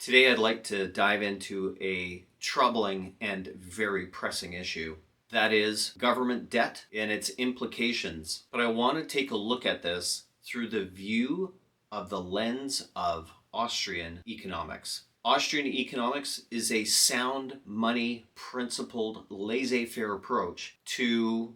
Today I'd like to dive into a troubling and very pressing issue. That is government debt and its implications. But I want to take a look at this through the view of the lens of Austrian economics. Austrian economics is a sound money principled laissez-faire approach to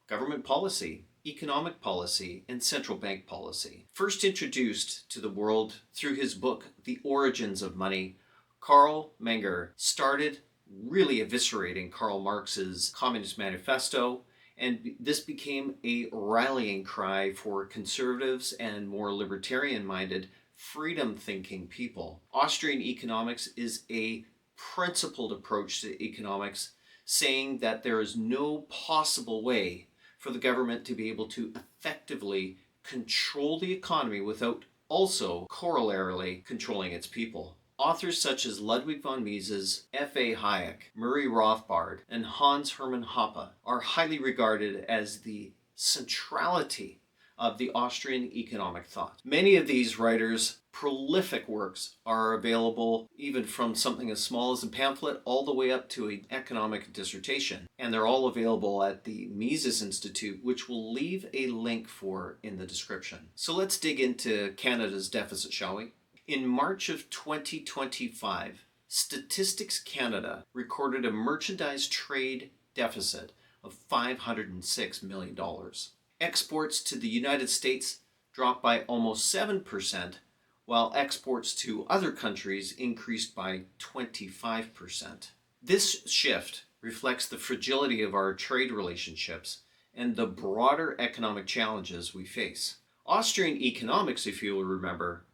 government policy, economic policy, and central bank policy. First introduced to the world through his book, The Origins of Money, Karl Menger started really eviscerating Karl Marx's Communist Manifesto, and this became a rallying cry for conservatives and more libertarian-minded, freedom-thinking people. Austrian economics is a principled approach to economics, saying that there is no possible way for the government to be able to effectively control the economy without also corollarily controlling its people. Authors such as Ludwig von Mises, F.A. Hayek, Murray Rothbard, and Hans Hermann Hoppe are highly regarded as the centrality of the Austrian economic thought. Many of these writers' prolific works are available even from something as small as a pamphlet all the way up to an economic dissertation. And they're all available at the Mises Institute, which we'll leave a link for in the description. So let's dig into Canada's deficit, shall we? In March of 2025, Statistics Canada recorded a merchandise trade deficit of $506 million. Exports to the United States dropped by almost 7%, while exports to other countries increased by 25%. This shift reflects the fragility of our trade relationships and the broader economic challenges we face. Austrian economics, if you will remember,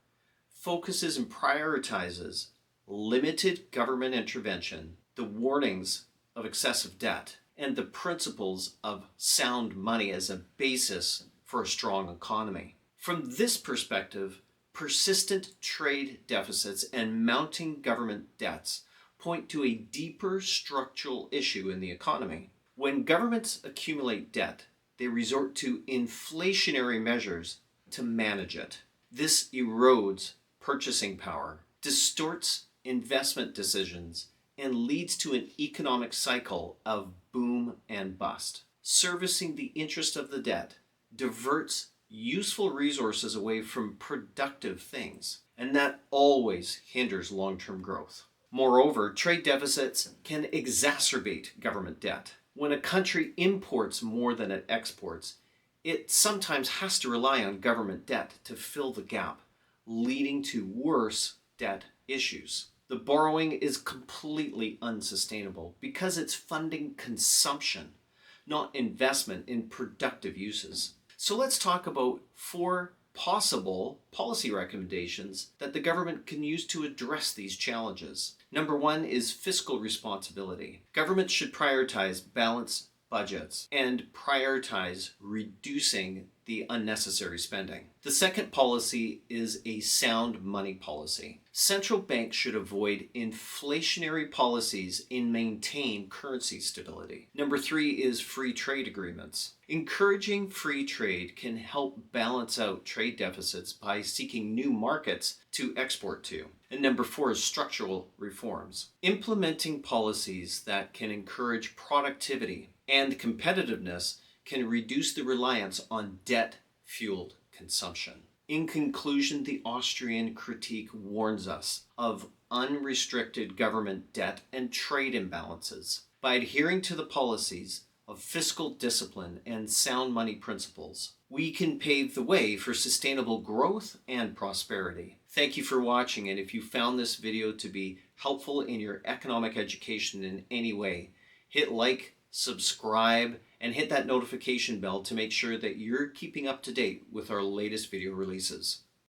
focuses and prioritizes limited government intervention, the warnings of excessive debt, and the principles of sound money as a basis for a strong economy. From this perspective, persistent trade deficits and mounting government debts point to a deeper structural issue in the economy. When governments accumulate debt, they resort to inflationary measures to manage it. This erodes purchasing power, distorts investment decisions, and leads to an economic cycle of boom and bust. Servicing the interest of the debt diverts useful resources away from productive things, and that always hinders long-term growth. Moreover, trade deficits can exacerbate government debt. When a country imports more than it exports, it sometimes has to rely on government debt to fill the gap, leading to worse debt issues. The borrowing is completely unsustainable because it's funding consumption, not investment in productive uses. So let's talk about 4 possible policy recommendations that the government can use to address these challenges. Number 1 is fiscal responsibility. Governments should prioritize balanced budgets and prioritize reducing the unnecessary spending. The second policy is a sound money policy. Central banks should avoid inflationary policies and maintain currency stability. Number 3 is free trade agreements. Encouraging free trade can help balance out trade deficits by seeking new markets to export to. And number 4 is structural reforms. Implementing policies that can encourage productivity and competitiveness can reduce the reliance on debt-fueled consumption. In conclusion, the Austrian critique warns us of unrestricted government debt and trade imbalances. By adhering to the policies of fiscal discipline and sound money principles, we can pave the way for sustainable growth and prosperity. Thank you for watching, and if you found this video to be helpful in your economic education in any way, hit like, subscribe, and hit that notification bell to make sure that you're keeping up to date with our latest video releases.